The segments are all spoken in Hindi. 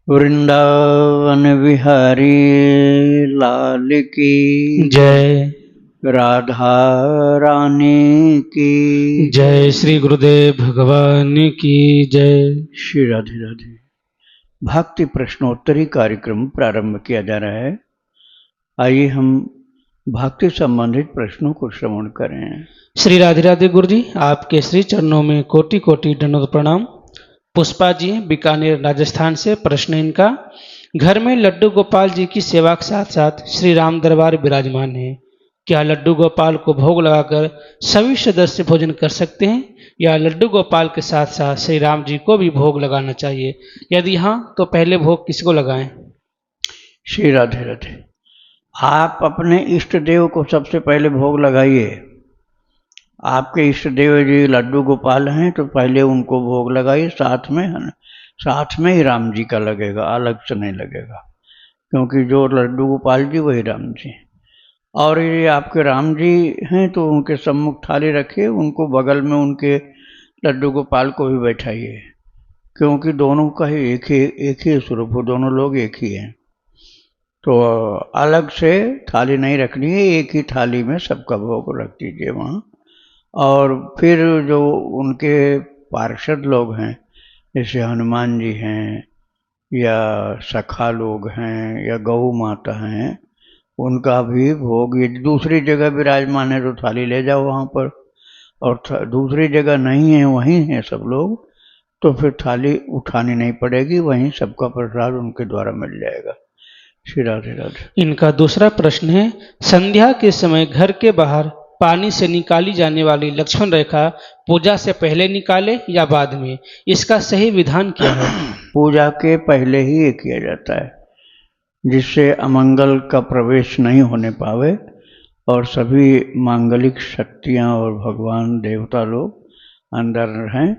वृंदावन बिहारी लाल की जय। राधा रानी की जय श्री गुरुदेव भगवान की जय। श्री राधे राधे। भक्ति प्रश्नोत्तरी कार्यक्रम प्रारंभ किया जा रहा है। आइए हम भक्ति संबंधित प्रश्नों को श्रवण करें। श्री राधे राधे गुरु जी, आपके श्री चरणों में कोटि कोटि दंडवत प्रणाम। पुष्पा जी बीकानेर राजस्थान से प्रश्न इनका, घर में लड्डू गोपाल जी की सेवा के साथ साथ श्री राम दरबार विराजमान है, क्या लड्डू गोपाल को भोग लगाकर सभी सदस्य भोजन कर सकते हैं या लड्डू गोपाल के साथ साथ श्री राम जी को भी भोग लगाना चाहिए? यदि हाँ तो पहले भोग किसको लगाएं? श्री राधे राधे। आप अपने इष्ट देव को सबसे पहले भोग लगाइए। आपके इष्ट देव जी लड्डू गोपाल हैं तो पहले उनको भोग लगाइए, साथ में ही राम जी का लगेगा, अलग से नहीं लगेगा, क्योंकि जो लड्डू गोपाल जी वही राम जी। और ये आपके राम जी हैं तो उनके सम्मुख थाली रखिए, उनको बगल में उनके लड्डू गोपाल को भी बैठाइए, क्योंकि दोनों का ही एक ही स्वरूप हो, दोनों लोग एक ही हैं। तो अलग से थाली नहीं रखनी है, एक ही थाली में सबका भोग रख दीजिए वहाँ। और फिर जो उनके पार्षद लोग हैं, जैसे हनुमान जी हैं या सखा लोग हैं या गौ माता हैं, उनका भी भोग, ये दूसरी जगह विराजमान है तो थाली ले जाओ वहाँ पर, और दूसरी जगह नहीं है, वहीं हैं सब लोग, तो फिर थाली उठानी नहीं पड़ेगी, वहीं सबका प्रसाद उनके द्वारा मिल जाएगा। श्री राधे राधे। इनका दूसरा प्रश्न है, संध्या के समय घर के बाहर पानी से निकाली जाने वाली लक्ष्मण रेखा पूजा से पहले निकाले या बाद में, इसका सही विधान क्या है? पूजा के पहले ही ये किया जाता है, जिससे अमंगल का प्रवेश नहीं होने पावे और सभी मांगलिक शक्तियाँ और भगवान देवता लोग अंदर रहें,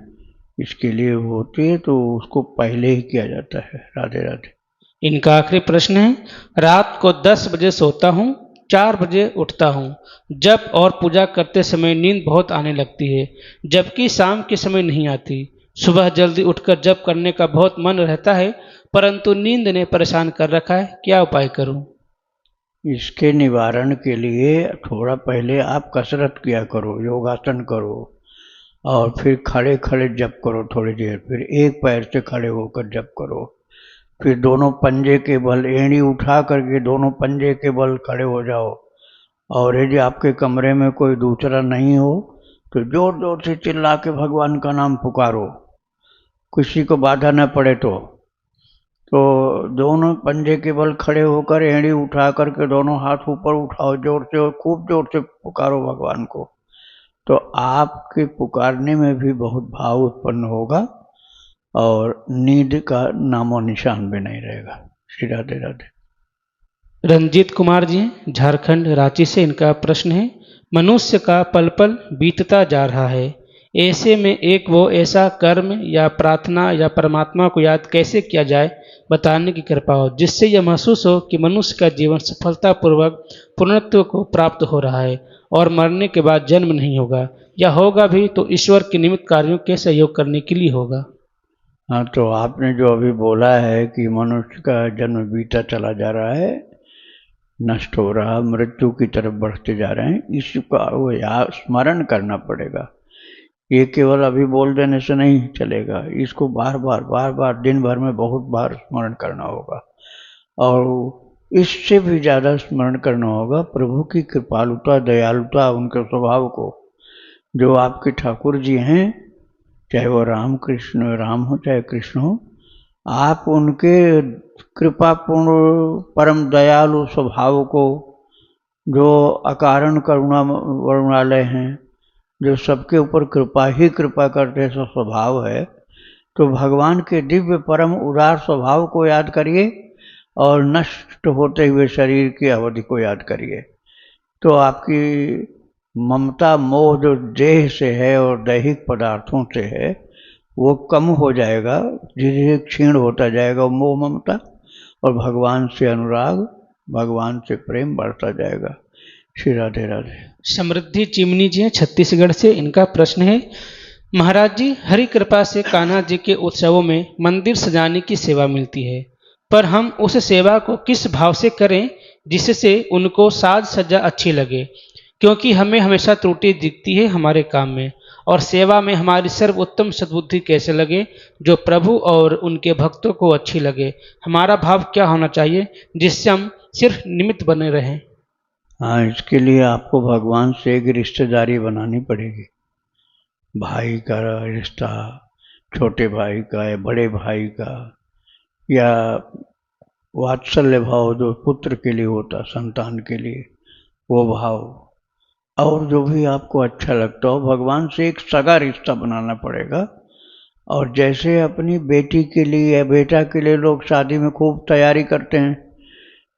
इसके लिए होती है, तो उसको पहले ही किया जाता है। राधे राधे। इनका आखिरी प्रश्न है, रात को 10 बजे सोता हूँ, 4 बजे उठता हूँ, जप और पूजा करते समय नींद बहुत आने लगती है, जबकि शाम के समय नहीं आती। सुबह जल्दी उठकर जप करने का बहुत मन रहता है, परंतु नींद ने परेशान कर रखा है, क्या उपाय करूं? इसके निवारण के लिए थोड़ा पहले आप कसरत किया करो, योगासन करो, और फिर खड़े खड़े जप करो थोड़ी देर, फिर एक पैर से खड़े होकर जप करो, फिर दोनों पंजे के बल, एड़ी उठा करके दोनों पंजे के बल खड़े हो जाओ। और यदि आपके कमरे में कोई दूसरा नहीं हो तो जोर जोर से चिल्ला के भगवान का नाम पुकारो, किसी को बाधा न पड़े तो दोनों पंजे के बल खड़े होकर एड़ी उठा करके दोनों हाथ ऊपर उठाओ जोर से, और खूब जोर से पुकारो भगवान को, तो आपके पुकारने में भी बहुत भाव उत्पन्न होगा और नींद का नामो निशान भी नहीं रहेगा। श्री राधे राधे। रंजीत कुमार जी झारखंड रांची से, इनका प्रश्न है, मनुष्य का पल पल बीतता जा रहा है, ऐसे में एक वो ऐसा कर्म या प्रार्थना या परमात्मा को याद कैसे किया जाए, बताने की कृपा हो, जिससे यह महसूस हो कि मनुष्य का जीवन सफलतापूर्वक पूर्णत्व को प्राप्त हो रहा है और मरने के बाद जन्म नहीं होगा, या होगा भी तो ईश्वर के निमित्त कार्यों के सहयोग करने के लिए होगा। हाँ, तो आपने जो अभी बोला है कि मनुष्य का जन्म बीता चला जा रहा है, नष्ट हो रहा, मृत्यु की तरफ बढ़ते जा रहे हैं, इसका वो याद स्मरण करना पड़ेगा। ये केवल अभी बोल देने से नहीं चलेगा, इसको बार बार दिन भर में बहुत बार स्मरण करना होगा, और इससे भी ज़्यादा स्मरण करना होगा प्रभु की कृपालुता, दयालुता, उनके स्वभाव को। जो आपके ठाकुर जी हैं, चाहे वो राम हो चाहे कृष्ण हो, आप उनके कृपापूर्ण परम दयालु स्वभाव को, जो अकारण करुणा वरुणालय हैं, जो सबके ऊपर कृपा करते सो स्वभाव है, तो भगवान के दिव्य परम उदार स्वभाव को याद करिए और नष्ट होते हुए शरीर की अवधि को याद करिए, तो आपकी ममता मोह जो देह से है और दैहिक पदार्थों से है वो कम हो जाएगा, धीरे धीरे क्षीण होता जाएगा वो मोह ममता, और भगवान से अनुराग, भगवान से प्रेम बढ़ता जाएगा। श्री राधे राधे। समृद्धि चिमनी जी हैं छत्तीसगढ़ से, इनका प्रश्न है, महाराज जी हरि कृपा से कान्हा जी के उत्सवों में मंदिर सजाने की सेवा मिलती है, पर हम उस सेवा को किस भाव से करें जिससे उनको साज सज्जा अच्छी लगे, क्योंकि हमें हमेशा त्रुटि दिखती है हमारे काम में। और सेवा में हमारी सर्वोत्तम सद्बुद्धि कैसे लगे जो प्रभु और उनके भक्तों को अच्छी लगे। हमारा भाव क्या होना चाहिए जिससे हम सिर्फ निमित्त बने रहें। हाँ, इसके लिए आपको भगवान से एक रिश्तेदारी बनानी पड़ेगी। भाई का रिश्ता, छोटे भाई का या बड़े भाई का, या वात्सल्य भाव जो पुत्र के लिए होता, संतान के लिए, वो भाव, और जो भी आपको अच्छा लगता हो, भगवान से एक सगा रिश्ता बनाना पड़ेगा। और जैसे अपनी बेटी के लिए या बेटा के लिए लोग शादी में खूब तैयारी करते हैं,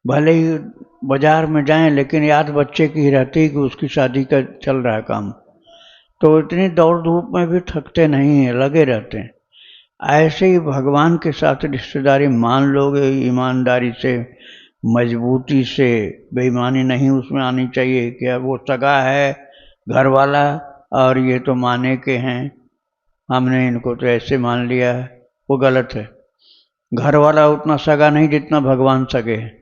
भले ही बाजार में जाएं लेकिन याद बच्चे की ही रहती है कि उसकी शादी का चल रहा है काम, तो इतनी दौड़ धूप में भी थकते नहीं हैं, लगे रहते हैं। ऐसे ही भगवान के साथ रिश्तेदारी मान लोगे ईमानदारी से, मजबूती से, बेईमानी नहीं उसमें आनी चाहिए कि अब वो सगा है घर वाला और ये तो माने के हैं, हमने इनको तो ऐसे मान लिया है, वो गलत है। घर वाला उतना सगा नहीं जितना भगवान सगे हैं।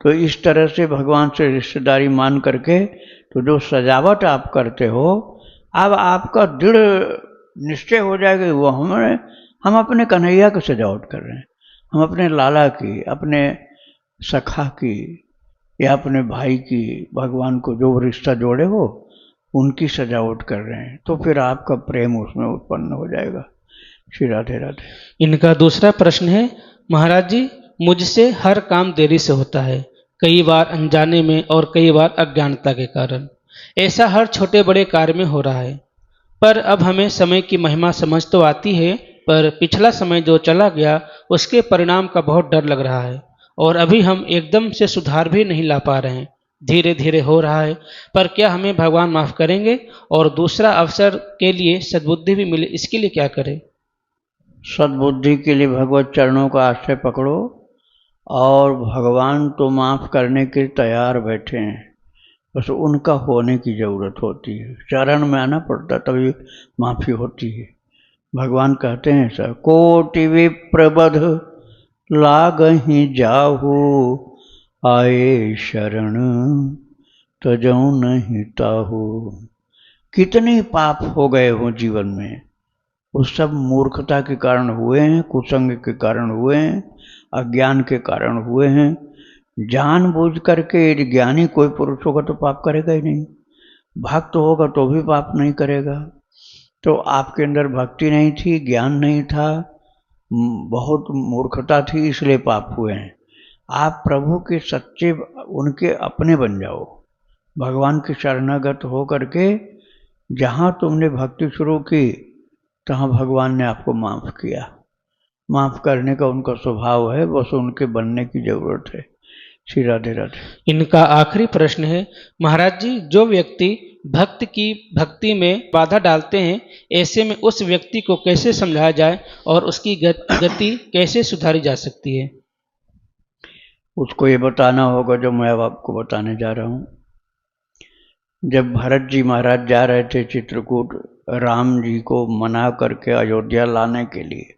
तो इस तरह से भगवान से रिश्तेदारी मान करके तो जो सजावट आप करते हो, अब आपका दृढ़ निश्चय हो जाएगा वो हम अपने कन्हैया की सजावट कर रहे हैं, हम अपने लाला की, अपने सखा की या अपने भाई की, भगवान को जो रिश्ता जोड़े हो उनकी सजावट कर रहे हैं, तो फिर आपका प्रेम उसमें उत्पन्न हो जाएगा। श्री राधे राधे। इनका दूसरा प्रश्न है, महाराज जी मुझसे हर काम देरी से होता है, कई बार अनजाने में और कई बार अज्ञानता के कारण। ऐसा हर छोटे बड़े कार्य में हो रहा है, पर अब हमें समय की महिमा समझ तो आती है, पर पिछला समय जो चला गया उसके परिणाम का बहुत डर लग रहा है और अभी हम एकदम से सुधार भी नहीं ला पा रहे हैं, धीरे धीरे हो रहा है। पर क्या हमें भगवान माफ करेंगे और दूसरा अवसर के लिए सद्बुद्धि भी मिले, इसके लिए क्या करें? सद्बुद्धि के लिए भगवत चरणों का आश्रय पकड़ो और भगवान तो माफ़ करने के तैयार बैठे हैं, बस उनका होने की ज़रूरत होती है, चरण में आना पड़ता तभी माफ़ी होती है। भगवान कहते हैं सर, कोटि विप्रबध लागहि जाहू, आए शरण तजौ नहीं ताहू। कितने पाप हो गए हों जीवन में, वो सब मूर्खता के कारण हुए हैं, कुसंग के कारण हुए हैं, अज्ञान के कारण हुए हैं। जानबूझ करके यदि ज्ञानी कोई पुरुष होगा तो पाप करेगा ही नहीं, भक्त होगा तो भी पाप नहीं करेगा। तो आपके अंदर भक्ति नहीं थी, ज्ञान नहीं था, बहुत मूर्खता थी, इसलिए पाप हुए हैं। आप प्रभु के सच्चे उनके अपने बन जाओ, भगवान के शरणागत हो करके जहाँ तुमने भक्ति शुरू की तहाँ भगवान ने आपको माफ़ किया। माफ़ करने का उनका स्वभाव है, बस उनके बनने की ज़रूरत है। श्री राधे राधे। इनका आखिरी प्रश्न है, महाराज जी जो व्यक्ति भक्त की भक्ति में बाधा डालते हैं, ऐसे में उस व्यक्ति को कैसे समझाया जाए और उसकी गति कैसे सुधारी जा सकती है? उसको ये बताना होगा जो मैं अब आपको बताने जा रहा हूँ। जब भरत जी महाराज जा रहे थे चित्रकूट राम जी को मना करके अयोध्या लाने के लिए,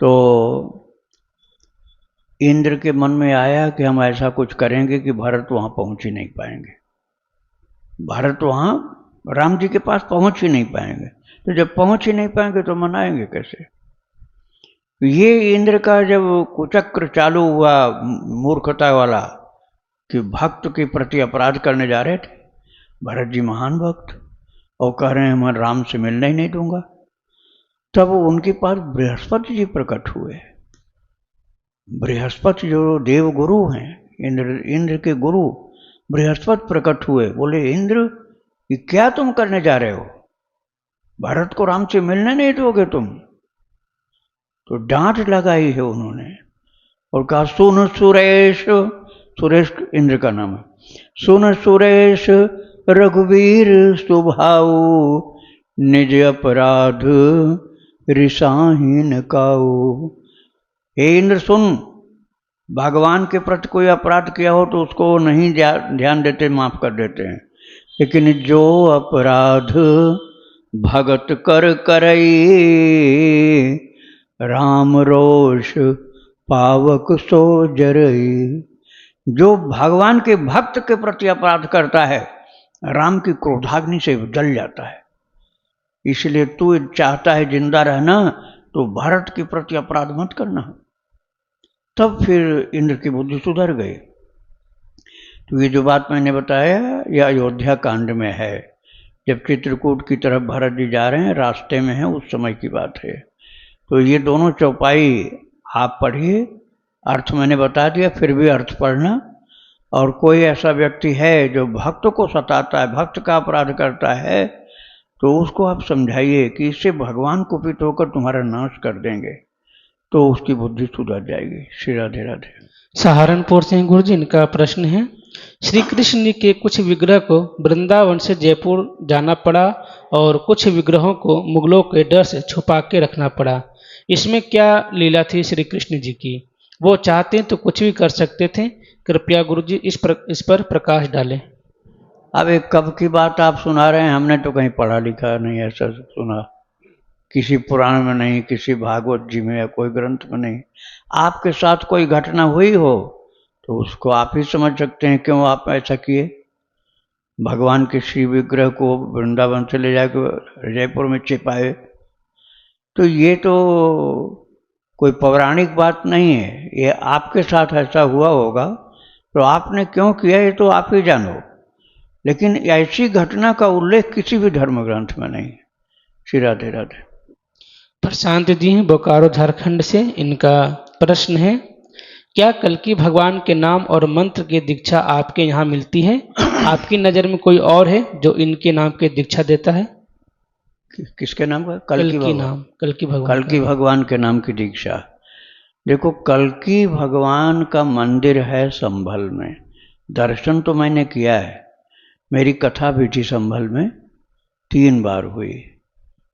तो इंद्र के मन में आया कि हम ऐसा कुछ करेंगे कि भरत वहाँ पहुँच ही नहीं पाएंगे, भरत वहाँ राम जी के पास पहुँच ही नहीं पाएंगे। तो जब पहुँच ही नहीं पाएंगे तो मनाएंगे कैसे? ये इंद्र का जब कुचक्र चालू हुआ मूर्खता वाला कि भक्त के प्रति अपराध करने जा रहे थे, भरत जी महान भक्त और कह रहे हैं मैं राम से मिलने ही नहीं दूंगा, तब उनके पास बृहस्पति जी प्रकट हुए। बृहस्पति जो देव गुरु हैं, इंद्र के गुरु बृहस्पति प्रकट हुए, बोले इंद्र ये क्या तुम करने जा रहे हो, भरत को राम से मिलने नहीं दोगे तुम? तो डांट लगाई है उन्होंने और कहा सुन सुरेश, सुरेश इंद्र का नाम है, सुन सुरेश रघुवीर स्वभाव, निज अपराध रिसाहीन काऊ। हे इंद्र सुन, भगवान के प्रति कोई अपराध किया हो तो उसको नहीं ध्यान देते, माफ कर देते हैं, लेकिन जो अपराध भगत कर करई, राम रोष पावक सो जरई। जो भगवान के भक्त के प्रति अपराध करता है राम की क्रोधाग्नि से जल जाता है। इसलिए तू चाहता है जिंदा रहना तो भरत के प्रति अपराध मत करना। तब फिर इंद्र की बुद्धि सुधर गई। तो ये जो बात मैंने बताया यह अयोध्या कांड में है। जब चित्रकूट की तरफ भरत जी जा रहे हैं, रास्ते में है, उस समय की बात है। तो ये दोनों चौपाई आप पढ़िए, अर्थ मैंने बता दिया, फिर भी अर्थ पढ़ना। और कोई ऐसा व्यक्ति है जो भक्त को सताता है, भक्त का अपराध करता है, तो उसको आप समझाइए कि इससे भगवान कुपित होकर तुम्हारा नाश कर देंगे, तो उसकी बुद्धि सुधर जाएगी। श्री राधे राधे। सहारनपुर से गुरु जी, इनका प्रश्न है, श्री कृष्ण के कुछ विग्रह को वृंदावन से जयपुर जाना पड़ा और कुछ विग्रहों को मुगलों के डर से छुपा के रखना पड़ा। इसमें क्या लीला थी श्री कृष्ण जी की? वो चाहते तो कुछ भी कर सकते थे। कृपया गुरु जी इस पर प्रकाश डालें। अब एक कब की बात आप सुना रहे हैं? हमने तो कहीं पढ़ा लिखा नहीं, ऐसा सुना किसी पुराण में नहीं, किसी भागवत जी में या कोई ग्रंथ में नहीं। आपके साथ कोई घटना हुई हो तो उसको आप ही समझ सकते हैं क्यों आप ऐसा किए। भगवान के श्री विग्रह को वृंदावन से ले जाकर जयपुर में छिपाए, तो ये तो कोई पौराणिक बात नहीं है, ये आपके साथ ऐसा हुआ होगा, तो आपने क्यों किया ये तो आप ही जानो। लेकिन ऐसी घटना का उल्लेख किसी भी धर्म ग्रंथ में नहीं। श्री राधे राधे। प्रशांत जी हैं बोकारो झारखंड से, इनका प्रश्न है, क्या कल्कि भगवान के नाम और मंत्र की दीक्षा आपके यहाँ मिलती है? आपकी नज़र में कोई और है जो इनके नाम की दीक्षा देता है? किसके नाम का? कल्कि भगवान। कल्कि भगवान के नाम की दीक्षा। देखो, कल्कि भगवान का मंदिर है संभल में, दर्शन तो मैंने किया है। मेरी कथा भी थी संभल में, 3 बार हुई।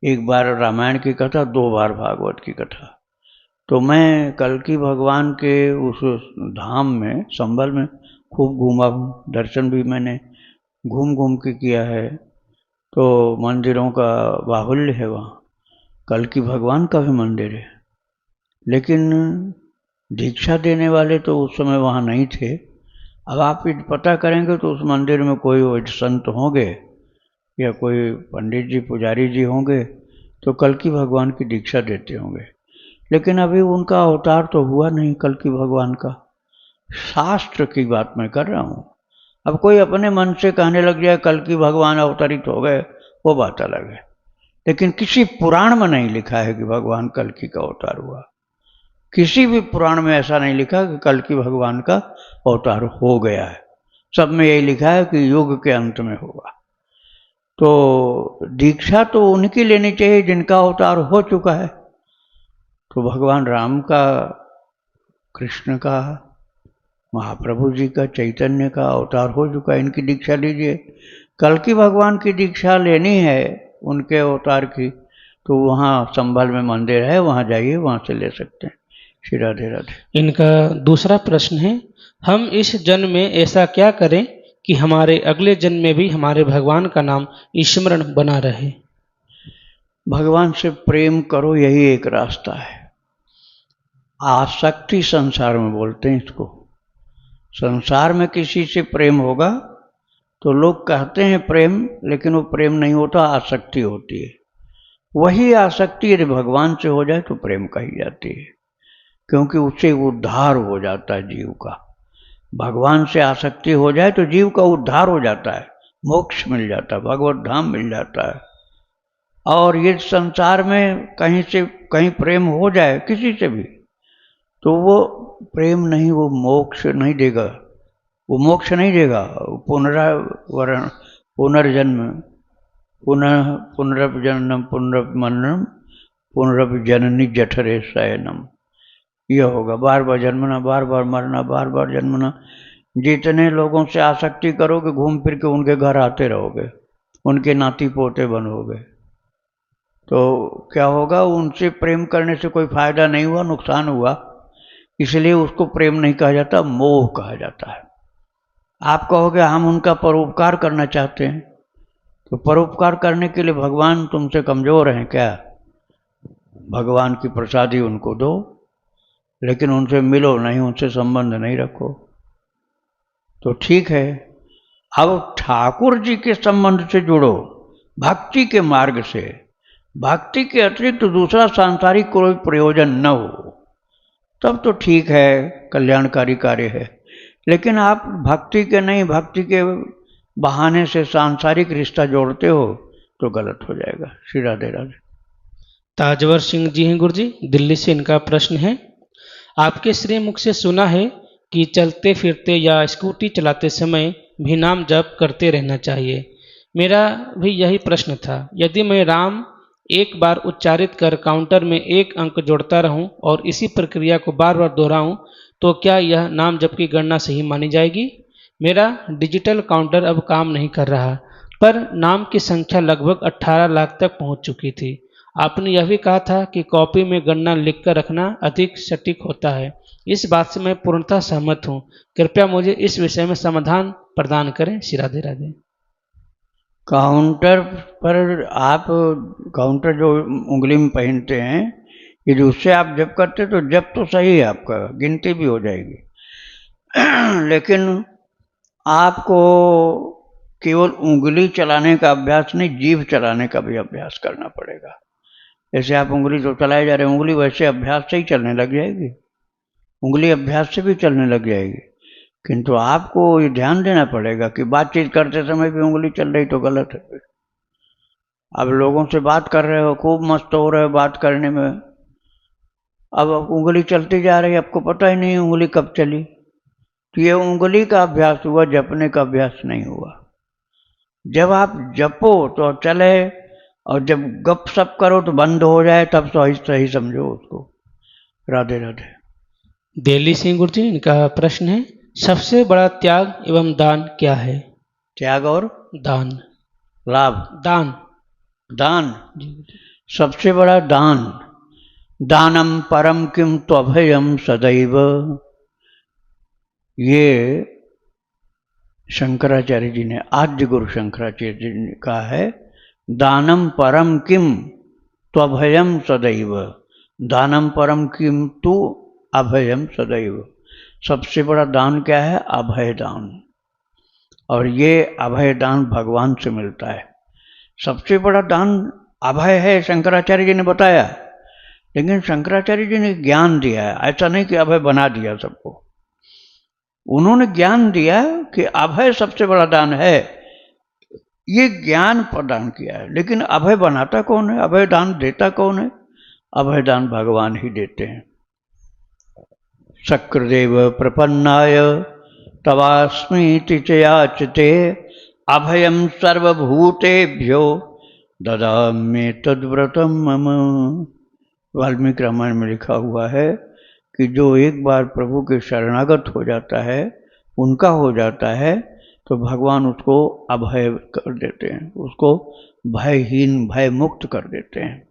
1 बार रामायण की कथा, 2 बार भागवत की कथा। तो मैं कल्कि भगवान के उस धाम में संभल में खूब घूमा हूँ, दर्शन भी मैंने घूम घूम के किया है। तो मंदिरों का बाहुल्य है वहाँ, कल्कि भगवान का भी मंदिर है। लेकिन दीक्षा देने वाले तो उस समय वहाँ नहीं थे। अब आप पता करेंगे तो उस मंदिर में कोई संत होंगे या कोई पंडित जी पुजारी जी होंगे तो कल्कि भगवान की दीक्षा देते होंगे। लेकिन अभी उनका अवतार तो हुआ नहीं कल्कि भगवान का, शास्त्र की बात मैं कर रहा हूँ। अब कोई अपने मन से कहने लग जाए कल्कि भगवान अवतरित हो गए, वो बात अलग है। लेकिन किसी पुराण में नहीं लिखा है कि भगवान कल्कि का अवतार हुआ। किसी भी पुराण में ऐसा नहीं लिखा कि कल्कि भगवान का अवतार हो गया है। सब में यही लिखा है कि युग के अंत में होगा। तो दीक्षा तो उनकी लेनी चाहिए जिनका अवतार हो चुका है। तो भगवान राम का, कृष्ण का, महाप्रभु जी का, चैतन्य का अवतार हो चुका है, इनकी दीक्षा लीजिए। कल्कि भगवान की दीक्षा लेनी है उनके अवतार की, तो वहाँ संभल में मंदिर है, वहाँ जाइए, वहाँ से ले सकते हैं। श्री राधे राधे। इनका दूसरा प्रश्न है, हम इस जन्म में ऐसा क्या करें कि हमारे अगले जन्म में भी हमारे भगवान का नाम स्मरण बना रहे? भगवान से प्रेम करो, यही एक रास्ता है। आसक्ति संसार में बोलते हैं इसको। संसार में किसी से प्रेम होगा तो लोग कहते हैं प्रेम, लेकिन वो प्रेम नहीं होता, आसक्ति होती है। वही आसक्ति यदि भगवान से हो जाए तो प्रेम कही जाती है, क्योंकि उससे उद्धार हो जाता है जीव का। भगवान से आसक्ति हो जाए तो जीव का उद्धार हो जाता है, मोक्ष मिल जाता है, भगवत धाम मिल जाता है। और ये संसार में कहीं से कहीं प्रेम हो जाए किसी से भी, तो वो प्रेम नहीं, वो मोक्ष नहीं देगा, वो मोक्ष नहीं देगा। पुनरावरण, पुनर्जन्म, पुनर्जन्म, पुनर्मरणम, पुनर्जननी जठरे शयनम, यह होगा। बार बार जन्मना, बार बार मरना, बार बार जन्मना। जितने लोगों से आसक्ति करोगे घूम फिर के उनके घर आते रहोगे, उनके नाती पोते बनोगे, तो क्या होगा? उनसे प्रेम करने से कोई फायदा नहीं हुआ, नुकसान हुआ। इसलिए उसको प्रेम नहीं कहा जाता, मोह कहा जाता है। आप कहोगे हम उनका परोपकार करना चाहते हैं, तो परोपकार करने के लिए भगवान तुमसे कमजोर हैं क्या? भगवान की प्रसादी उनको दो, लेकिन उनसे मिलो नहीं, उनसे संबंध नहीं रखो तो ठीक है। अब ठाकुर जी के संबंध से जुड़ो, भक्ति के मार्ग से। भक्ति के अतिरिक्त दूसरा सांसारिक कोई प्रयोजन न हो, तब तो ठीक है, कल्याणकारी कार्य है। लेकिन आप भक्ति के नहीं, भक्ति के बहाने से सांसारिक रिश्ता जोड़ते हो तो गलत हो जाएगा। श्री राधे राधे। ताजवर सिंह जी हैं गुरु जी, दिल्ली से। इनका प्रश्न है, आपके श्री मुख से सुना है कि चलते फिरते या स्कूटी चलाते समय भी नाम जप करते रहना चाहिए। मेरा भी यही प्रश्न था। यदि मैं राम एक बार उच्चारित कर काउंटर में एक अंक जोड़ता रहूं और इसी प्रक्रिया को बार बार दोहराऊं तो क्या यह नाम जप की गणना सही मानी जाएगी? मेरा डिजिटल काउंटर अब काम नहीं कर रहा, पर नाम की संख्या लगभग 18 लाख तक पहुंच चुकी थी। आपने यह भी कहा था कि कॉपी में गणना लिखकर रखना अधिक सटीक होता है। इस बात से मैं पूर्णतः सहमत हूँ। कृपया मुझे इस विषय में समाधान प्रदान करें। श्री राधे राधे। काउंटर पर आप काउंटर जो उंगली में पहनते हैं, यदि उससे आप जप करते तो जप तो सही है, आपका गिनती भी हो जाएगी। लेकिन आपको केवल उंगली चलाने का अभ्यास नहीं, जीभ चलाने का भी अभ्यास करना पड़ेगा। जैसे आप उंगली तो चलाए जा रहे हैं, उंगली वैसे अभ्यास से ही चलने लग जाएगी, उंगली अभ्यास से भी चलने लग जाएगी। किंतु आपको ये ध्यान देना पड़ेगा कि बातचीत करते समय भी उंगली चल रही तो गलत है। अब लोगों से बात कर रहे हो, खूब मस्त हो रहे हो बात करने में, अब उंगली चलती जा रही है, आपको पता ही नहीं उंगली कब चली। तो ये उंगली का अभ्यास हुआ, जपने का अभ्यास नहीं हुआ। जब आप जपो तो चले, और जब गप सप करो तो बंद हो जाए, तब सही सही समझो उसको। राधे राधे। दिल्ली सिंह गुरु जी, इनका प्रश्न है, सबसे बड़ा त्याग एवं दान क्या है? त्याग और दान। लाभ। दान। दान सबसे बड़ा दान। दानम परम किम त्वभयम सदैव, ये शंकराचार्य जी ने, आद्य गुरु शंकराचार्य जी ने कहा है। दानम परम किम त्वभयम सदैव, दानम परम किम तु अभयम सदैव। सबसे बड़ा दान क्या है? अभय दान। और ये अभय दान भगवान से मिलता है। सबसे बड़ा दान अभय है, शंकराचार्य जी ने बताया। लेकिन शंकराचार्य जी ने ज्ञान दिया है, ऐसा नहीं कि अभय बना दिया सबको। उन्होंने ज्ञान दिया कि अभय सबसे बड़ा दान है, ये ज्ञान प्रदान किया है। लेकिन अभय बनाता कौन है? अभय दान देता कौन है? अभय दान भगवान ही देते हैं। शक्रदेव प्रपन्नाय तवास्मीति च याचते, अभयम सर्वभूतेभ्यो ददाम्ये तद्व्रतम मम। वाल्मीकि रामायण में लिखा हुआ है कि जो एक बार प्रभु के शरणागत हो जाता है, उनका हो जाता है, तो भगवान उसको अभय कर देते हैं, उसको भयहीन, भय मुक्त कर देते हैं।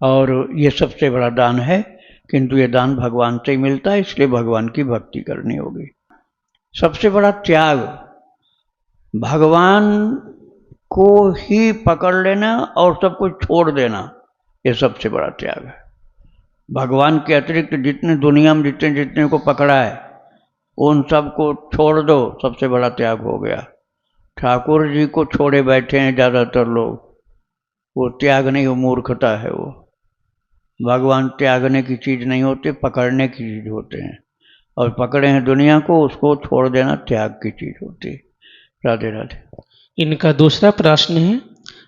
और ये सबसे बड़ा दान है। किंतु ये दान भगवान से ही मिलता है, इसलिए भगवान की भक्ति करनी होगी। सबसे बड़ा त्याग भगवान को ही पकड़ लेना और सब कुछ छोड़ देना, ये सबसे बड़ा त्याग है। भगवान के अतिरिक्त जितने दुनिया में जितने जितने को पकड़ा है, उन सबको छोड़ दो, सबसे बड़ा त्याग हो गया। ठाकुर जी को छोड़े बैठे हैं ज़्यादातर लोग, वो त्याग नहीं, वो मूर्खता है। वो भगवान त्यागने की चीज़ नहीं होते, पकड़ने की चीज़ होते हैं। और पकड़े हैं दुनिया को, उसको छोड़ देना त्याग की चीज़ होती। राधे राधे। इनका दूसरा प्रश्न है,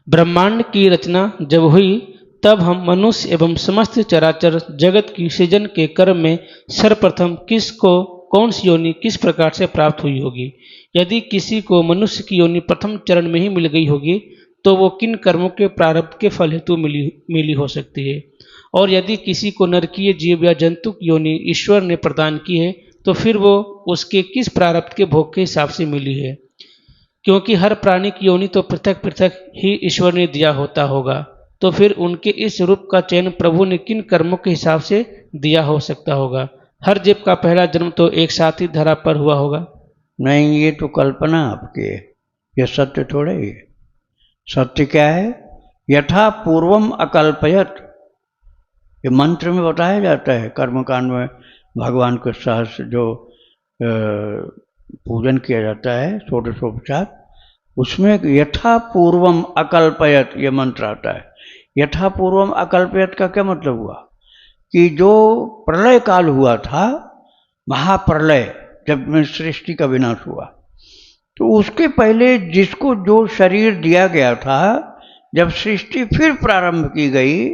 ब्रह्मांड की रचना जब हुई तब हम मनुष्य एवं समस्त चराचर जगत की सृजन के क्रम में सर्वप्रथम किसको कौन सी योनि किस प्रकार से प्राप्त हुई होगी? यदि किसी को मनुष्य की योनि प्रथम चरण में ही मिल गई होगी तो वो किन कर्मों के प्रारब्ध के फल हेतु मिली हो सकती है? और यदि किसी को नरकीय जीव या जंतु की योनि ईश्वर ने प्रदान की है तो फिर वो उसके किस प्रारब्ध के भोग के हिसाब से मिली है? क्योंकि हर प्राणी की योनि तो पृथक पृथक ही ईश्वर ने दिया होता होगा, तो फिर उनके इस रूप का चयन प्रभु ने किन कर्मों के हिसाब से दिया हो सकता होगा? हर जीव का पहला जन्म तो एक साथ ही धरा पर हुआ होगा। नहीं, ये तो कल्पना आपकी है, ये सत्य थोड़े ही है। सत्य क्या है? यथा पूर्वम अकल्पयत, ये मंत्र में बताया जाता है कर्मकांड में। भगवान के सहस्त्र जो पूजन किया जाता है षोडशोपचार, उसमें यथा पूर्वम अकल्पयत ये मंत्र आता है। यथा पूर्वम अकल्पयत का क्या मतलब हुआ कि जो प्रलय काल हुआ था, महाप्रलय, जब में सृष्टि का विनाश हुआ, तो उसके पहले जिसको जो शरीर दिया गया था, जब सृष्टि फिर प्रारंभ की गई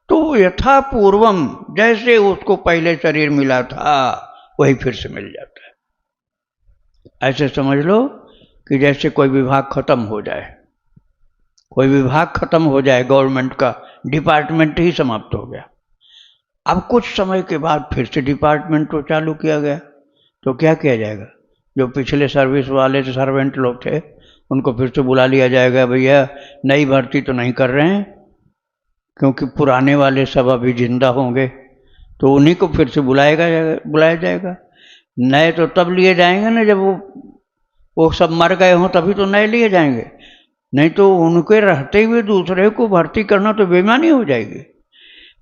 तो यथा पूर्वम जैसे उसको पहले शरीर मिला था वही फिर से मिल जाता है। ऐसे समझ लो कि जैसे कोई विभाग खत्म हो जाए, कोई विभाग खत्म हो जाए, गवर्नमेंट का डिपार्टमेंट ही समाप्त हो गया, अब कुछ समय के बाद फिर से डिपार्टमेंट को चालू किया गया, तो क्या किया जाएगा? जो पिछले सर्विस वाले सर्वेंट लोग थे उनको फिर से बुला लिया जाएगा, भैया नई भर्ती तो नहीं कर रहे हैं, क्योंकि पुराने वाले सब अभी जिंदा होंगे, तो उन्हीं को फिर से बुलाया जाएगा। नए तो तब लिए जाएंगे ना जब वो सब मर गए हों, तभी तो नए लिए जाएंगे, नहीं तो उनके रहते हुए दूसरे को भर्ती करना तो बेईमानी हो जाएगी।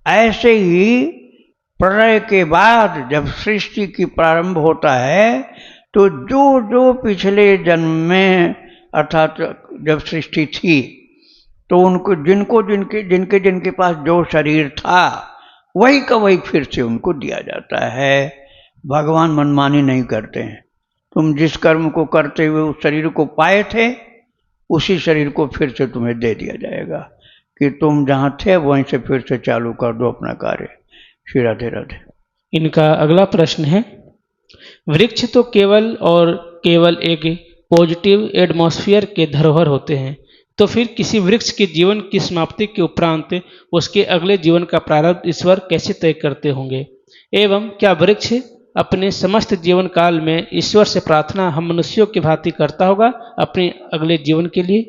ऐसे ही प्रलय के बाद जब सृष्टि की प्रारंभ होता है तो जो जो पिछले जन्म में, अर्थात जब सृष्टि थी, तो उनको जिनके पास जो शरीर था वही का वही फिर से उनको दिया जाता है। भगवान मनमानी नहीं करते हैं। तुम जिस कर्म को करते हुए उस शरीर को पाए थे, उसी शरीर को फिर से तुम्हें दे दिया जाएगा कि तुम जहाँ थे वहीं से फिर से चालू कर दो अपना कार्य। श्री राधे राधे। इनका अगला प्रश्न है, वृक्ष तो केवल एक पॉजिटिव एटमॉस्फेयर के धरोहर होते हैं, तो फिर किसी वृक्ष के जीवन की समाप्ति के उपरांत उसके अगले जीवन का प्रारंभ ईश्वर कैसे तय करते होंगे, एवं क्या वृक्ष अपने समस्त जीवन काल में ईश्वर से प्रार्थना हम मनुष्यों की भांति करता होगा अपने अगले जीवन के लिए?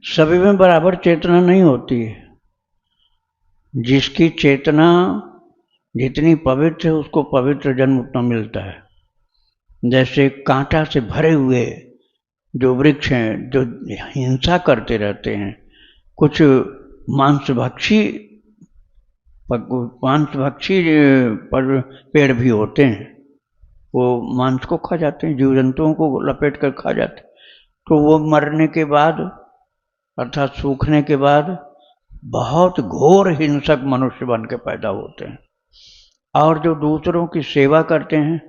सभी में बराबर चेतना नहीं होती है। जिसकी चेतना जितनी पवित्र है उसको पवित्र जन्म उतना मिलता है। जैसे कांटा से भरे हुए जो वृक्ष हैं, जो हिंसा करते रहते हैं, कुछ मांसभक्षी पेड़ भी होते हैं, वो मांस को खा जाते हैं, जीव जंतुओं को लपेट कर खा जाते हैं, तो वो मरने के बाद अर्थात सूखने के बाद बहुत घोर हिंसक मनुष्य बन के पैदा होते हैं। और जो दूसरों की सेवा करते हैं,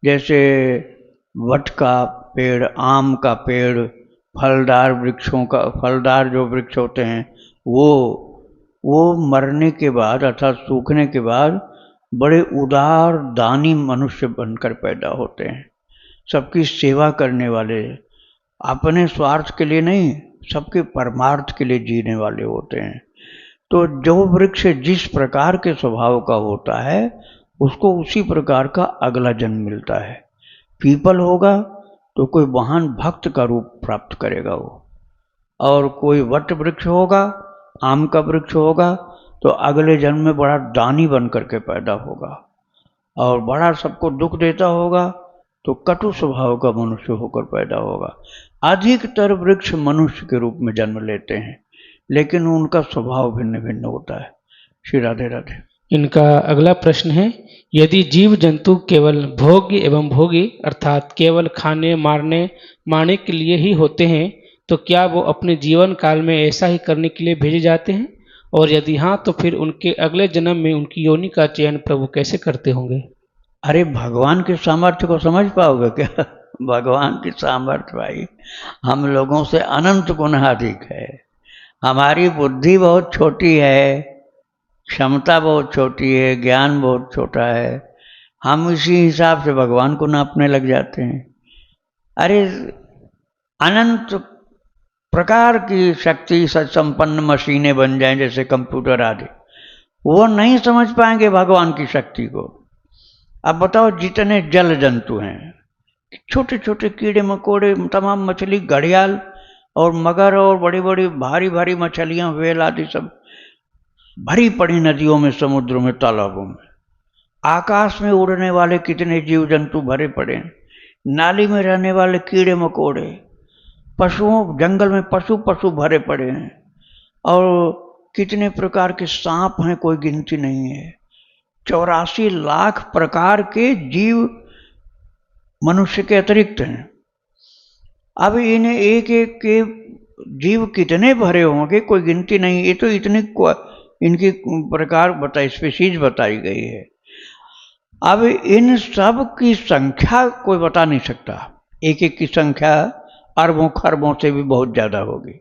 जैसे वट का पेड़, आम का पेड़, फलदार जो वृक्ष होते हैं, वो मरने के बाद अर्थात सूखने के बाद बड़े उदार दानी मनुष्य बनकर पैदा होते हैं, सबकी सेवा करने वाले, अपने स्वार्थ के लिए नहीं, सबके परमार्थ के लिए जीने वाले होते हैं। तो जो वृक्ष जिस प्रकार के स्वभाव का होता है उसको उसी प्रकार का अगला जन्म मिलता है। पीपल होगा तो कोई महान भक्त का रूप प्राप्त करेगा वो, और कोई वट वृक्ष होगा, आम का वृक्ष होगा, तो अगले जन्म में बड़ा दानी बन करके पैदा होगा, और बड़ा सबको दुख देता होगा तो कटु स्वभाव का मनुष्य होकर पैदा होगा। अधिकतर वृक्ष मनुष्य के रूप में जन्म लेते हैं, लेकिन उनका स्वभाव भिन्न भिन्न होता है। श्री राधे राधे। इनका अगला प्रश्न है, यदि जीव जंतु केवल भोग्य एवं भोगी अर्थात केवल खाने मारने के लिए ही होते हैं, तो क्या वो अपने जीवन काल में ऐसा ही करने के लिए भेजे जाते हैं, और यदि हाँ तो फिर उनके अगले जन्म में उनकी योनि का चयन प्रभु कैसे करते होंगे? अरे भगवान के सामर्थ्य को समझ पाओगे क्या? भगवान की सामर्थ्य भाई हम लोगों से अनंत गुना अधिक है। हमारी बुद्धि बहुत छोटी है, क्षमता बहुत छोटी है, ज्ञान बहुत छोटा है, हम इसी हिसाब से भगवान को नापने लग जाते हैं। अरे अनंत प्रकार की शक्ति संपन्न मशीनें बन जाएं जैसे कंप्यूटर आदि, वो नहीं समझ पाएंगे भगवान की शक्ति को। अब बताओ जितने जल जंतु हैं, छोटे छोटे कीड़े मकोड़े, तमाम मछली, घड़ियाल और मगर और बड़ी बड़ी भारी भारी मछलियां, व्हेल आदि सब भरी पड़ी नदियों में, समुद्रों में, तालाबों में, आकाश में उड़ने वाले कितने जीव जंतु भरे पड़े हैं, नाली में रहने वाले कीड़े मकोड़े, पशुओं, जंगल में पशु भरे पड़े हैं, और कितने प्रकार के सांप हैं कोई गिनती नहीं है। 84 लाख प्रकार के जीव मनुष्य के अतिरिक्त हैं। अब इन्हें एक एक के जीव कितने भरे होंगे, कोई गिनती नहीं। ये तो इतनी इनकी प्रकार बताई, स्पीशीज बताई गई है। अब इन सब की संख्या कोई बता नहीं सकता। एक एक की संख्या अरबों खरबों से भी बहुत ज़्यादा होगी।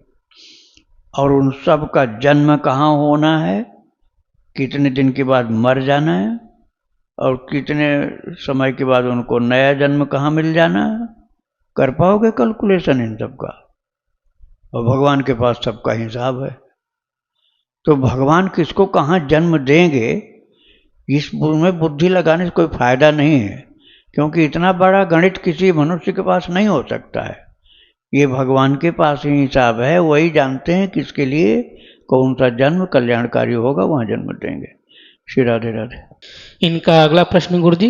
और उन सब का जन्म कहाँ होना है, कितने दिन के बाद मर जाना है, और कितने समय के बाद उनको नया जन्म कहाँ मिल जाना है। कर पाओगे कैलकुलेशन इन सब का? और भगवान के पास सबका हिसाब है। तो भगवान किसको कहाँ जन्म देंगे, इस में बुद्धि लगाने से कोई फायदा नहीं है, क्योंकि इतना बड़ा गणित किसी मनुष्य के पास नहीं हो सकता है। ये भगवान के पास ही हिसाब है, वही जानते हैं किसके लिए कौन सा जन्म कल्याणकारी होगा, वहाँ जन्म देंगे। श्री राधे राधे। इनका अगला प्रश्न गुरु जी,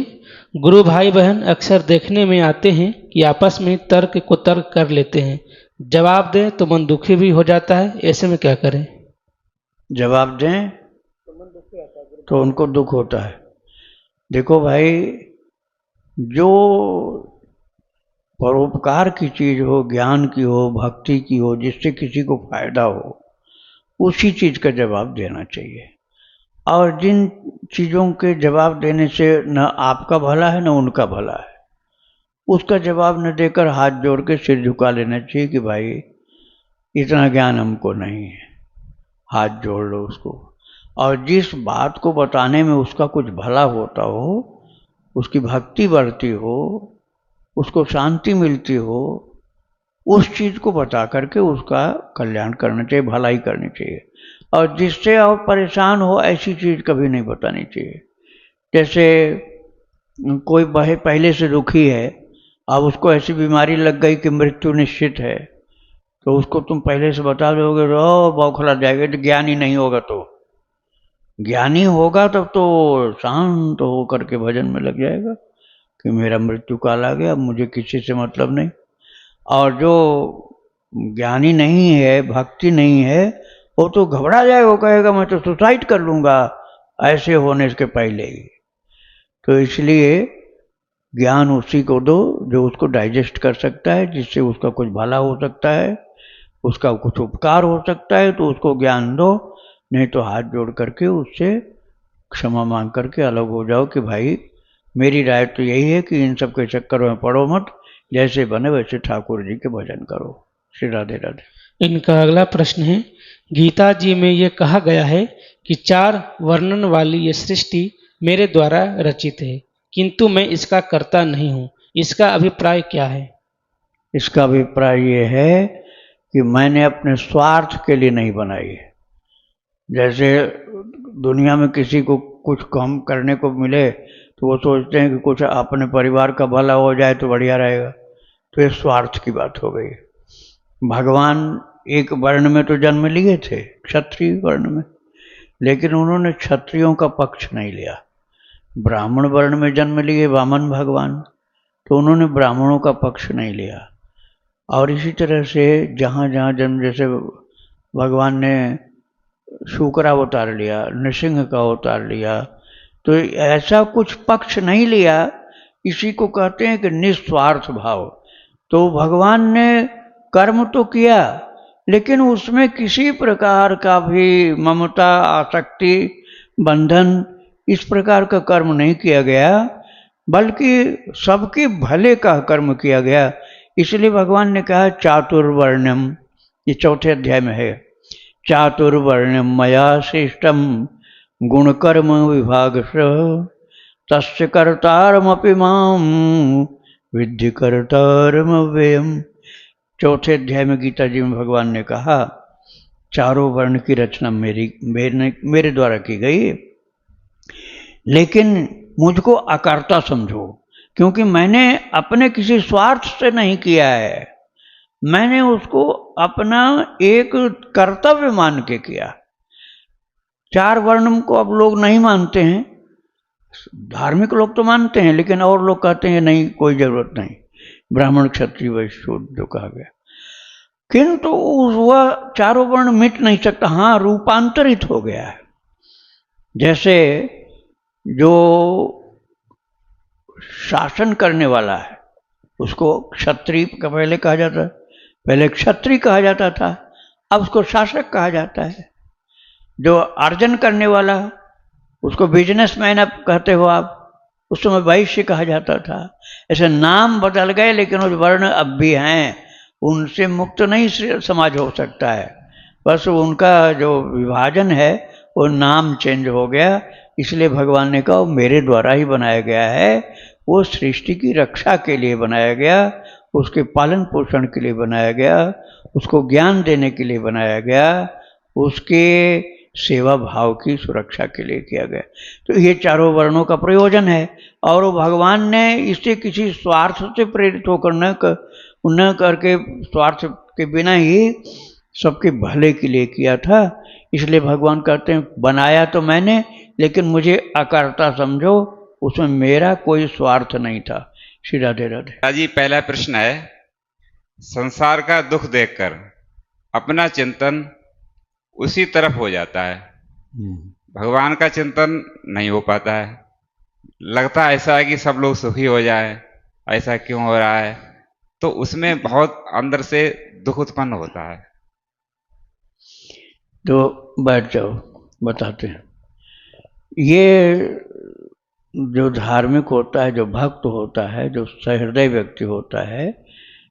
गुरु भाई बहन अक्सर देखने में आते हैं कि आपस में तर्क को तर्क कर लेते हैं, जवाब दें तो मन दुखी भी हो जाता है, ऐसे में क्या करें? जवाब दें तो उनको दुख होता है। देखो भाई, जो परोपकार की चीज हो, ज्ञान की हो, भक्ति की हो, जिससे किसी को फायदा हो, उसी चीज का जवाब देना चाहिए। और जिन चीजों के जवाब देने से न आपका भला है न उनका भला है, उसका जवाब न देकर हाथ जोड़ के सिर झुका लेना चाहिए कि भाई इतना ज्ञान हमको नहीं है, हाथ जोड़ लो उसको। और जिस बात को बताने में उसका कुछ भला होता हो, उसकी भक्ति बढ़ती हो, उसको शांति मिलती हो, उस चीज को बता करके उसका कल्याण करना चाहिए, भलाई करनी चाहिए। और जिससे और परेशान हो ऐसी चीज कभी नहीं बतानी चाहिए। जैसे कोई पहले से दुखी है, अब उसको ऐसी बीमारी लग गई कि मृत्यु निश्चित है, तो उसको तुम पहले से बता दोगे तो बौखला जाएगा। तो ज्ञानी नहीं होगा, तो ज्ञानी होगा तब तो शांत हो करके भजन में लग जाएगा कि मेरा मृत्यु काल आ गया, अब मुझे किसी से मतलब नहीं। और जो ज्ञानी नहीं है, भक्ति नहीं है, वो तो घबरा जाएगा, वो कहेगा मैं तो सुसाइड कर लूंगा ऐसे होने के पहले ही। तो इसलिए ज्ञान उसी को दो जो उसको डाइजेस्ट कर सकता है, जिससे उसका कुछ भला हो सकता है, उसका कुछ उपकार हो सकता है, तो उसको ज्ञान दो। नहीं तो हाथ जोड़ करके उससे क्षमा मांग करके अलग हो जाओ कि भाई मेरी राय तो यही है कि इन सब के चक्कर में पड़ो मत, जैसे बने वैसे ठाकुर जी के भजन करो। श्री राधे राधे। इनका अगला प्रश्न है, गीता जी में ये कहा गया है कि 4 वर्णन वाली ये सृष्टि मेरे द्वारा रचित है, किंतु मैं इसका कर्ता नहीं हूँ, इसका अभिप्राय क्या है? इसका अभिप्राय ये है कि मैंने अपने स्वार्थ के लिए नहीं बनाई है। जैसे दुनिया में किसी को कुछ कम करने को मिले तो वो सोचते हैं कि कुछ अपने परिवार का भला हो जाए तो बढ़िया रहेगा, तो ये स्वार्थ की बात हो गई। भगवान एक वर्ण में तो जन्म लिए थे, क्षत्रिय वर्ण में, लेकिन उन्होंने क्षत्रियों का पक्ष नहीं लिया। ब्राह्मण वर्ण में जन्म लिए वामन भगवान, तो उन्होंने ब्राह्मणों का पक्ष नहीं लिया। और इसी तरह से जहाँ जहाँ जन्म, जैसे भगवान ने शुक्र अवतार लिया, नृसिंह का अवतार लिया, तो ऐसा कुछ पक्ष नहीं लिया। इसी को कहते हैं कि निस्वार्थ भाव। तो भगवान ने कर्म तो किया, लेकिन उसमें किसी प्रकार का भी ममता, आसक्ति, बंधन, इस प्रकार का कर्म नहीं किया गया, बल्कि सबके भले का कर्म किया गया। इसलिए भगवान ने कहा चातुर्वर्ण्यम, ये 4थे अध्याय में है, चातुर्वर्ण्यम मया श्रेष्ठम गुणकर्म विभागश तस्य कर्तारमपि माम विद्धि कर्तारमव्ययम्। 4थे अध्याय में गीता जी में भगवान ने कहा 4 वर्ण की रचना मेरे द्वारा की गई, लेकिन मुझको अकर्ता समझो, क्योंकि मैंने अपने किसी स्वार्थ से नहीं किया है, मैंने उसको अपना एक कर्तव्य मान के किया। 4 वर्ण को अब लोग नहीं मानते हैं, धार्मिक लोग तो मानते हैं, लेकिन और लोग कहते हैं नहीं, कोई जरूरत नहीं, ब्राह्मण क्षत्रिय वैश्य शूद्र जो कहा गया। किंतु वह 4 वर्ण मिट नहीं सकता, हाँ रूपांतरित हो गया है। जैसे जो शासन करने वाला है उसको क्षत्रिय का पहले कहा जाता, पहले क्षत्रिय कहा जाता था, अब उसको शासक कहा जाता है। जो अर्जन करने वाला उसको बिजनेसमैन अब कहते हो आप, उस समय वैश्य कहा जाता था। ऐसे नाम बदल गए लेकिन उस वर्ण अब भी हैं, उनसे मुक्त नहीं समाज हो सकता है। बस उनका जो विभाजन है वो नाम चेंज हो गया, इसलिए भगवान ने कहा वो मेरे द्वारा ही बनाया गया है। वो सृष्टि की रक्षा के लिए बनाया गया, उसके पालन पोषण के लिए बनाया गया, उसको ज्ञान देने के लिए बनाया गया, उसके सेवा भाव की सुरक्षा के लिए किया गया। तो ये चारों वर्णों का प्रयोजन है और वो भगवान ने इसे किसी स्वार्थ से प्रेरित होकर न करके स्वार्थ के बिना ही सबके भले के लिए किया था। इसलिए भगवान कहते हैं बनाया तो मैंने, लेकिन मुझे अकर्ता समझो, उसमें मेरा कोई स्वार्थ नहीं था। श्री राधे राधे। जी पहला प्रश्न है, संसार का दुख देखकर अपना चिंतन उसी तरफ हो जाता है, भगवान का चिंतन नहीं हो पाता है। लगता ऐसा है कि सब लोग सुखी हो जाए, ऐसा क्यों हो रहा है, तो उसमें बहुत अंदर से दुख उत्पन्न होता है। तो बैठ जाओ, बताते हैं। ये जो धार्मिक होता है, जो भक्त होता है, जो सहृदय व्यक्ति होता है,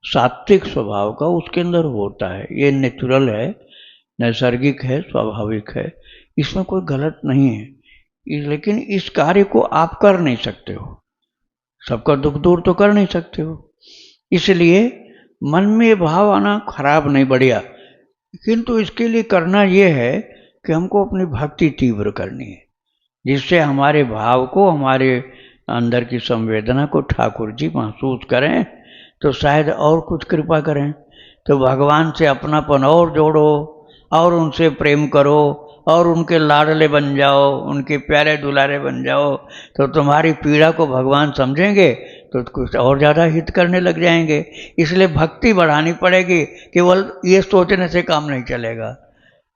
सात्विक स्वभाव का उसके अंदर होता है। ये नेचुरल है, नैसर्गिक है, स्वाभाविक है, इसमें कोई गलत नहीं है। लेकिन इस कार्य को आप कर नहीं सकते हो, सबका दुख दूर तो कर नहीं सकते हो। इसलिए मन में ये भाव आना खराब नहीं, बढ़िया, किंतु इसके लिए करना ये है कि हमको अपनी भक्ति तीव्र करनी है, जिससे हमारे भाव को, हमारे अंदर की संवेदना को ठाकुर जी महसूस करें, तो शायद और कुछ कृपा करें। तो भगवान से अपनापन और जोड़ो और उनसे प्रेम करो और उनके लाडले बन जाओ, उनके प्यारे दुलारे बन जाओ, तो तुम्हारी पीड़ा को भगवान समझेंगे तो कुछ और ज़्यादा हित करने लग जाएंगे। इसलिए भक्ति बढ़ानी पड़ेगी, केवल ये सोचने से काम नहीं चलेगा।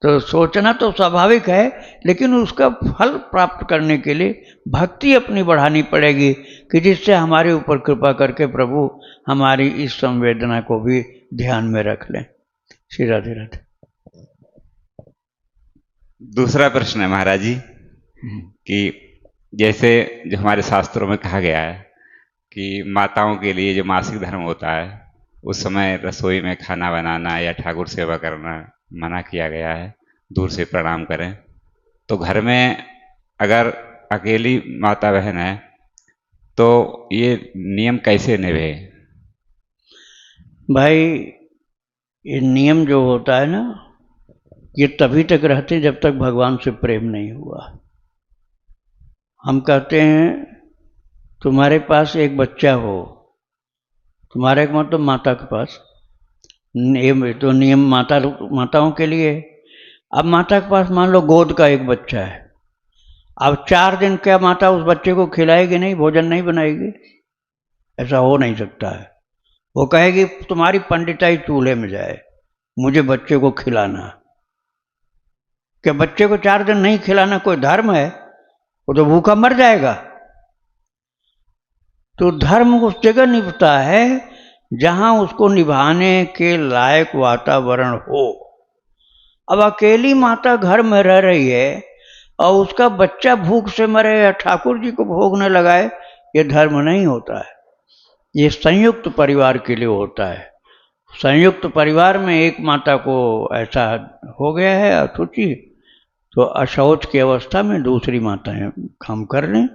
तो सोचना तो स्वाभाविक है, लेकिन उसका फल प्राप्त करने के लिए भक्ति अपनी बढ़ानी पड़ेगी, कि जिससे हमारे ऊपर कृपा करके प्रभु हमारी इस संवेदना को भी ध्यान में रख लें। श्री राधे राधे। दूसरा प्रश्न है महाराज जी कि जैसे जो हमारे शास्त्रों में कहा गया है कि माताओं के लिए जो मासिक धर्म होता है उस समय रसोई में खाना बनाना या ठाकुर सेवा करना मना किया गया है, दूर से प्रणाम करें। तो घर में अगर अकेली माता बहन है तो ये नियम कैसे निभे? भाई ये नियम जो होता है ना, ये तभी तक रहते जब तक भगवान से प्रेम नहीं हुआ। हम कहते हैं तुम्हारे पास एक बच्चा हो, तुम्हारे एक मतलब माता के पास, तो नियम माताओं के लिए। अब माता के पास मान लो गोद का एक बच्चा है, अब 4 दिन क्या माता उस बच्चे को खिलाएगी नहीं, भोजन नहीं बनाएगी? ऐसा हो नहीं सकता है। वो कहेगी तुम्हारी पंडिताई चूल्हे में जाए, मुझे बच्चे को खिलाना। क्या बच्चे को 4 दिन नहीं खिलाना कोई धर्म है? वो तो भूखा मर जाएगा। तो धर्म उस जगह निभता है जहां उसको निभाने के लायक वातावरण हो। अब अकेली माता घर में रह रही है और उसका बच्चा भूख से मरे या ठाकुर जी को भोग न लगाए, ये धर्म नहीं होता है। ये संयुक्त परिवार के लिए होता है। संयुक्त परिवार में एक माता को ऐसा हो गया है अशुचि, तो अशौच की अवस्था में दूसरी माताएं काम कर लें,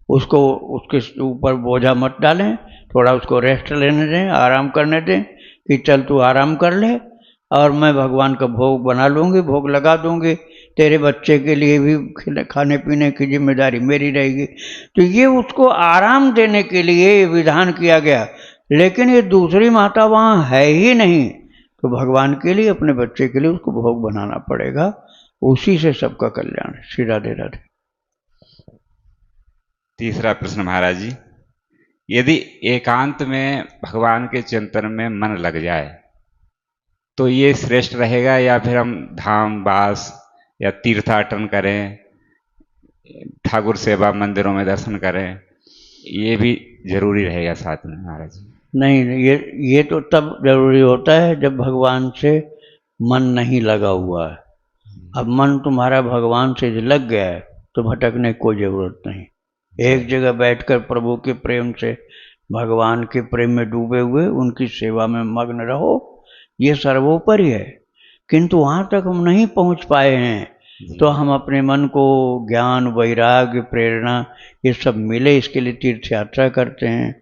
उसको उसके ऊपर बोझा मत डालें, थोड़ा उसको रेस्ट लेने दें, आराम करने दें कि चल तू आराम कर ले और मैं भगवान का भोग बना लूँगी, भोग लगा दूँगी, तेरे बच्चे के लिए भी खाने पीने की जिम्मेदारी मेरी रहेगी। तो ये उसको आराम देने के लिए विधान किया गया, लेकिन ये दूसरी माता वहाँ है ही नहीं, तो भगवान के लिए, अपने बच्चे के लिए उसको भोग बनाना पड़ेगा, उसी से सबका कल्याण। श्री राधे राधे। तीसरा प्रश्न महाराज जी, यदि एकांत में भगवान के चिंतन में मन लग जाए तो ये श्रेष्ठ रहेगा, या फिर हम धाम वास या तीर्थाटन करें, ठाकुर सेवा मंदिरों में दर्शन करें, ये भी जरूरी रहेगा साथ में महाराज जी। नहीं, ये तो तब जरूरी होता है जब भगवान से मन नहीं लगा हुआ है। अब मन तुम्हारा भगवान से लग गया है तो भटकने की कोई जरूरत नहीं। एक जगह बैठकर प्रभु के प्रेम से, भगवान के प्रेम में डूबे हुए उनकी सेवा में मग्न रहो, ये सर्वोपरि है। किंतु वहाँ तक हम नहीं पहुँच पाए हैं तो हम अपने मन को ज्ञान, वैराग्य, प्रेरणा ये सब मिले, इसके लिए तीर्थ यात्रा करते हैं,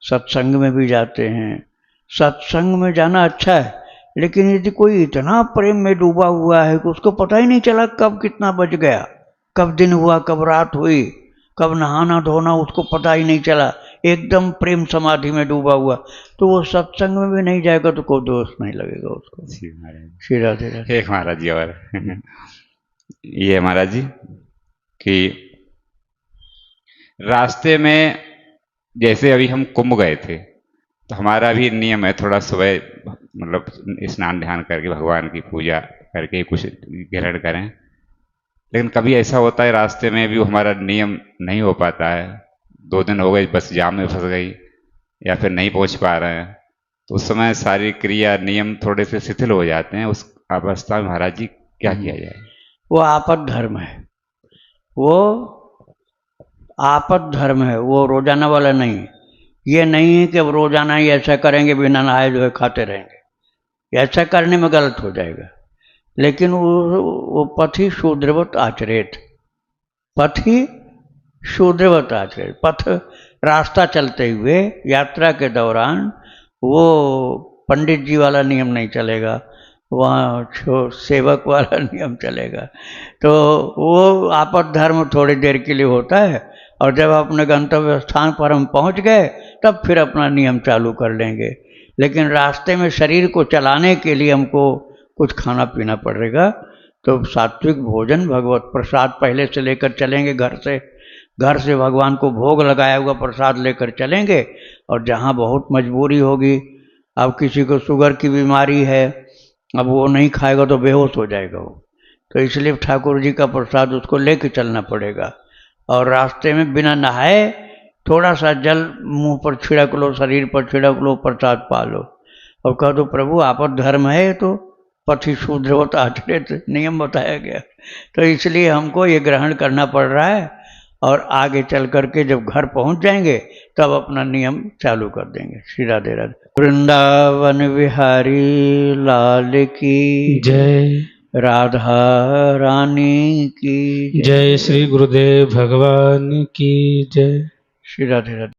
सत्संग में भी जाते हैं। सत्संग में जाना अच्छा है, लेकिन यदि कोई इतना प्रेम में डूबा हुआ है कि उसको पता ही नहीं चला कब कितना बज गया, कब दिन हुआ, कब रात हुई, कब नहाना धोना उसको पता ही नहीं चला, एकदम प्रेम समाधि में डूबा हुआ, तो वो सत्संग में भी नहीं जाएगा तो कोई दोष नहीं लगेगा उसको। श्री राधे राधे। एक महाराज जी और ये महाराज जी कि रास्ते में जैसे अभी हम कुंभ गए थे तो हमारा भी नियम है थोड़ा सुबह मतलब स्नान ध्यान करके भगवान की पूजा करके कुछ ग्रहण करें, लेकिन कभी ऐसा होता है रास्ते में भी वो हमारा नियम नहीं हो पाता है, 2 दिन हो गए बस जाम में फंस गई या फिर नहीं पहुंच पा रहे हैं, तो उस समय सारी क्रिया नियम थोड़े से शिथिल हो जाते हैं। उस अवस्था में महाराज जी क्या किया जाए? वो आपद धर्म है, वो आपद धर्म है, वो रोजाना वाला नहीं। ये नहीं है कि अब रोजाना ही ऐसा करेंगे बिना नहाए धोए खाते रहेंगे, ऐसा करने में गलत हो जाएगा। लेकिन वो पथि शूद्रवत आचरेत, पथि शूद्रवत आचरेत, पथ रास्ता चलते हुए यात्रा के दौरान वो पंडित जी वाला नियम नहीं चलेगा, वहाँ सेवक वाला नियम चलेगा। तो वो आपद धर्म थोड़ी देर के लिए होता है, और जब अपने गंतव्य स्थान पर हम पहुँच गए तब फिर अपना नियम चालू कर लेंगे। लेकिन रास्ते में शरीर को चलाने के लिए हमको कुछ खाना पीना पड़ेगा, तो सात्विक भोजन, भगवत प्रसाद पहले से लेकर चलेंगे, घर से भगवान को भोग लगाया हुआ प्रसाद लेकर चलेंगे। और जहाँ बहुत मजबूरी होगी, अब किसी को शुगर की बीमारी है, अब वो नहीं खाएगा तो बेहोश हो जाएगा वो, तो इसलिए ठाकुर जी का प्रसाद उसको लेके चलना पड़ेगा। और रास्ते में बिना नहाए थोड़ा सा जल मुंह पर छिड़क लो, शरीर पर छिड़क लो, प्रसाद पा लो और कह दो प्रभु आपद धर्म है, तो पथि शूद्रवत आचरित नियम बताया गया, तो इसलिए हमको ये ग्रहण करना पड़ रहा है। और आगे चल करके जब घर पहुंच जाएंगे तब अपना नियम चालू कर देंगे। श्री राधे राधे। वृंदावन बिहारी लाल की जय। राधा रानी की जय। श्री गुरुदेव भगवान की जय। श्री राधे राधे।